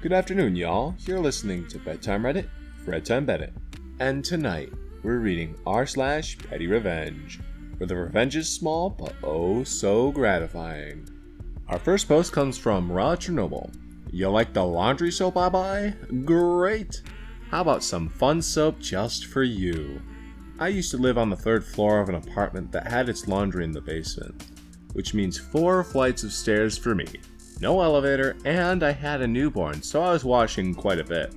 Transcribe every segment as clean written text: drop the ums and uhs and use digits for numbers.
Good afternoon, y'all. You're listening to Bedtime Reddit, Fredtime Bennett. And tonight, we're reading r/Petty Revenge, where the revenge is small, but oh so gratifying. Our first post comes from Raw Chernobyl. You like the laundry soap I buy? Great! How about some fun soap just for you? I used to live on the 3rd floor of an apartment that had its laundry in the basement, which means 4 flights of stairs for me. No elevator, and I had a newborn, so I was washing quite a bit.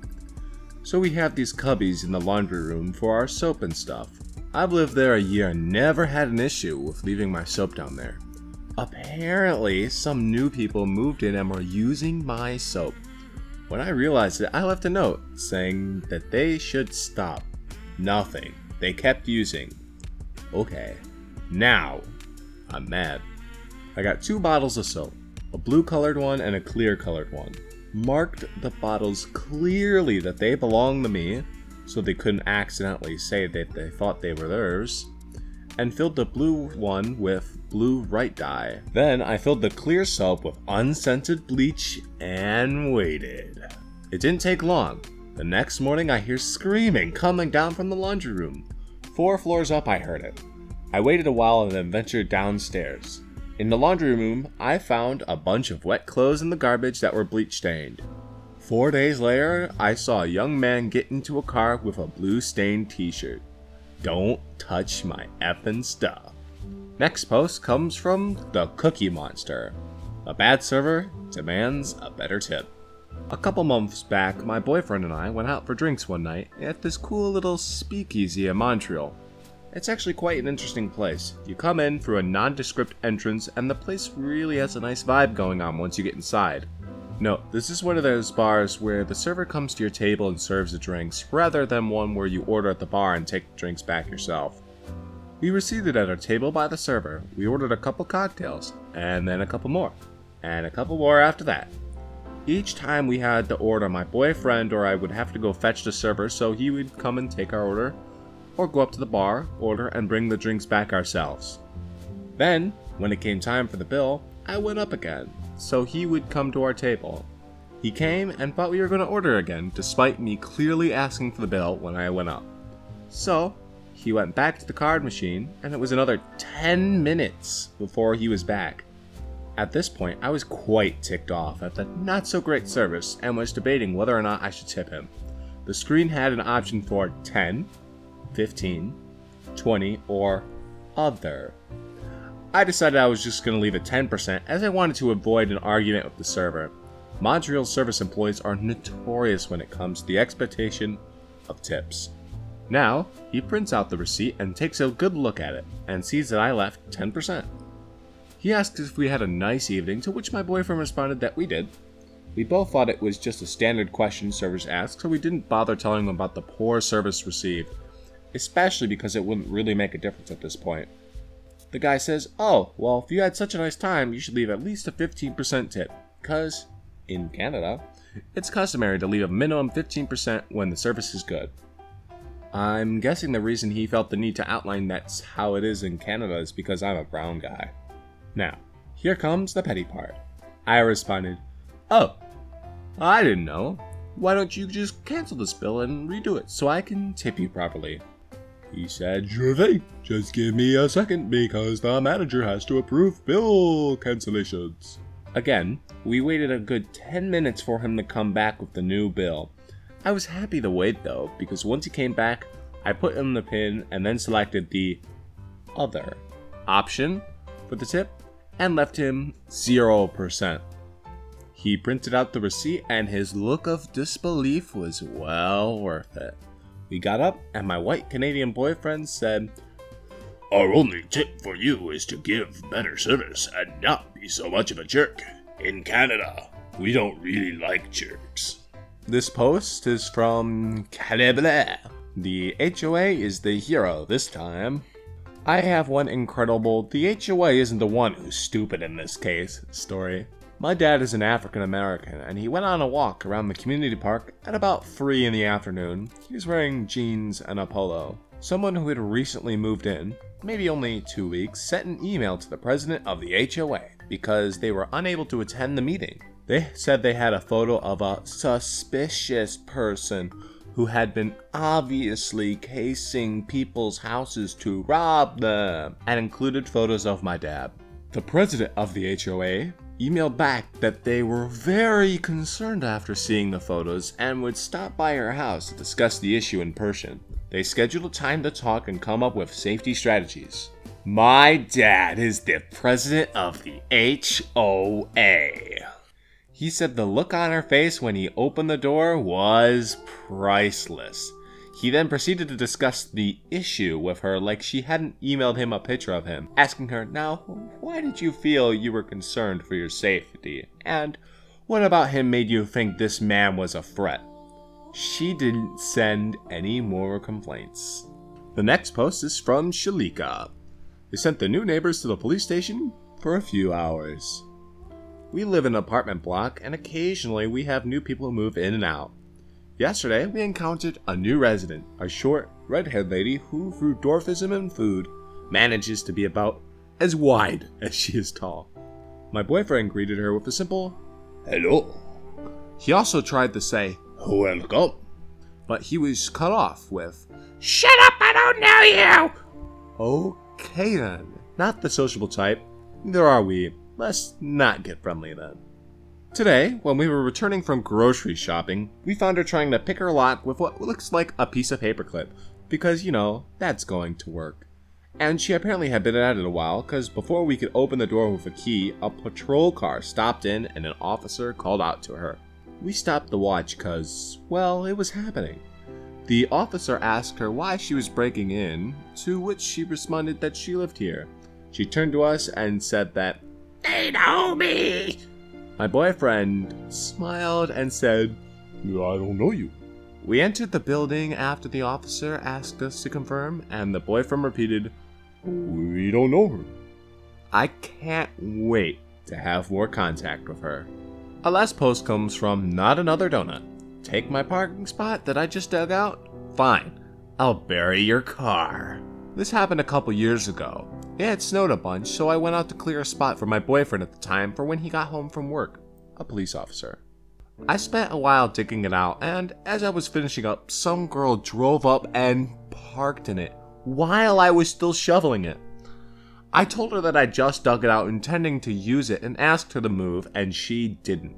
So we have these cubbies in the laundry room for our soap and stuff. I've lived there a year and never had an issue with leaving my soap down there. Apparently, some new people moved in and were using my soap. When I realized it, I left a note saying that they should stop. Nothing. They kept using. Okay. Now, I'm mad. I got 2 bottles of soap. A blue colored one and a clear colored one. Marked the bottles clearly that they belonged to me, so they couldn't accidentally say that they thought they were theirs, and filled the blue one with blue right dye. Then I filled the clear soap with unscented bleach and waited. It didn't take long. The next morning I hear screaming coming down from the laundry room. 4 floors up I heard it. I waited a while and then ventured downstairs. In the laundry room, I found a bunch of wet clothes in the garbage that were bleach stained. 4 days later, I saw a young man get into a car with a blue stained t-shirt. Don't touch my effing stuff. Next post comes from the Cookie Monster. A bad server demands a better tip. A couple months back, my boyfriend and I went out for drinks one night at this cool little speakeasy in Montreal. It's actually quite an interesting place. You come in through a nondescript entrance and the place really has a nice vibe going on once you get inside. No, this is one of those bars where the server comes to your table and serves the drinks, rather than one where you order at the bar and take the drinks back yourself. We were seated at our table by the server. We ordered a couple cocktails, and then a couple more, and a couple more after that. Each time we had to order, my boyfriend or I would have to go fetch the server so he would come and take our order, or go up to the bar, order, and bring the drinks back ourselves. Then, when it came time for the bill, I went up again, so he would come to our table. He came and thought we were going to order again, despite me clearly asking for the bill when I went up. So, he went back to the card machine, and it was another 10 minutes before he was back. At this point, I was quite ticked off at the not-so-great service and was debating whether or not I should tip him. The screen had an option for 10, 15, 20, or other. I decided I was just going to leave it 10% as I wanted to avoid an argument with the server. Montreal service employees are notorious when it comes to the expectation of tips. Now, he prints out the receipt and takes a good look at it and sees that I left 10%. He asked if we had a nice evening, to which my boyfriend responded that we did. We both thought it was just a standard question servers ask, so we didn't bother telling him about the poor service received, especially because it wouldn't really make a difference at this point. The guy says, "Oh, well, if you had such a nice time, you should leave at least a 15% tip, because, in Canada, it's customary to leave a minimum 15% when the service is good." I'm guessing the reason he felt the need to outline that's how it is in Canada is because I'm a brown guy. Now, here comes the petty part. I responded, "Oh, I didn't know. Why don't you just cancel this bill and redo it so I can tip you properly?" He said, "Sure thing. Just give me a second because the manager has to approve bill cancellations." Again, we waited a good 10 minutes for him to come back with the new bill. I was happy to wait though, because once he came back, I put in the PIN and then selected the other option for the tip and left him 0%. He printed out the receipt and his look of disbelief was well worth it. We got up and my white Canadian boyfriend said, "Our only tip for you is to give better service and not be so much of a jerk. In Canada, we don't really like jerks." This post is from Calebla. The HOA is the hero this time. I have one incredible "the HOA isn't the one who's stupid in this case" story. My dad is an African American, and he went on a walk around the community park at about 3 in the afternoon. He was wearing jeans and a polo. Someone who had recently moved in, maybe only 2 weeks, sent an email to the president of the HOA because they were unable to attend the meeting. They said they had a photo of a suspicious person who had been obviously casing people's houses to rob them, and included photos of my dad. The president of the HOA emailed back that they were very concerned after seeing the photos and would stop by her house to discuss the issue in person. They scheduled a time to talk and come up with safety strategies. My dad is the president of the HOA. He said the look on her face when he opened the door was priceless. He then proceeded to discuss the issue with her like she hadn't emailed him a picture of him, asking her, "Now, why did you feel you were concerned for your safety? And what about him made you think this man was a threat?" She didn't send any more complaints. The next post is from Shalika. They sent the new neighbors to the police station for a few hours. We live in an apartment block, and occasionally we have new people move in and out. Yesterday, we encountered a new resident, a short, red-haired lady who, through dwarfism and food, manages to be about as wide as she is tall. My boyfriend greeted her with a simple, "Hello." He also tried to say, "Welcome," but he was cut off with, "Shut up, I don't know you!" Okay then, not the sociable type, neither are we. Let's not get friendly then. Today, when we were returning from grocery shopping, we found her trying to pick her lock with what looks like a piece of paperclip, because, that's going to work. And she apparently had been at it a while, because before we could open the door with a key, a patrol car stopped in and an officer called out to her. We stopped to watch because, well, it was happening. The officer asked her why she was breaking in, to which she responded that she lived here. She turned to us and said that, "They know me!" My boyfriend smiled and said, "I don't know you." We entered the building after the officer asked us to confirm, and the boyfriend repeated, "We don't know her." I can't wait to have more contact with her. Our last post comes from Not Another Donut. Take my parking spot that I just dug out? Fine, I'll bury your car. This happened a couple years ago. It had snowed a bunch, so I went out to clear a spot for my boyfriend at the time for when he got home from work, a police officer. I spent a while digging it out, and as I was finishing up, some girl drove up and parked in it while I was still shoveling it. I told her that I just dug it out intending to use it and asked her to move, and she didn't.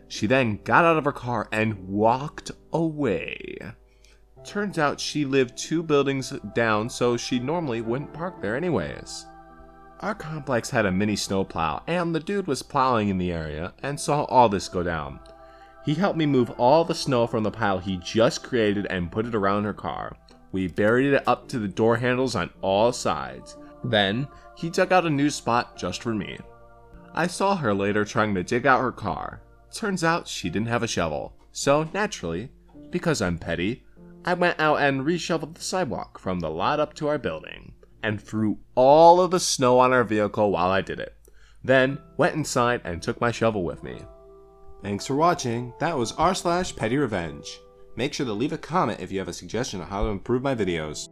She then got out of her car and walked away. Turns out she lived 2 buildings down, so she normally wouldn't park there anyways. Our complex had a mini snowplow, and the dude was plowing in the area and saw all this go down. He helped me move all the snow from the pile he just created and put it around her car. We buried it up to the door handles on all sides. Then, he dug out a new spot just for me. I saw her later trying to dig out her car. Turns out she didn't have a shovel, so naturally, because I'm petty, I went out and reshoveled the sidewalk from the lot up to our building, and threw all of the snow on our vehicle while I did it. Then, went inside and took my shovel with me. Thanks for watching. That was r/pettyrevenge. Make sure to leave a comment if you have a suggestion on how to improve my videos.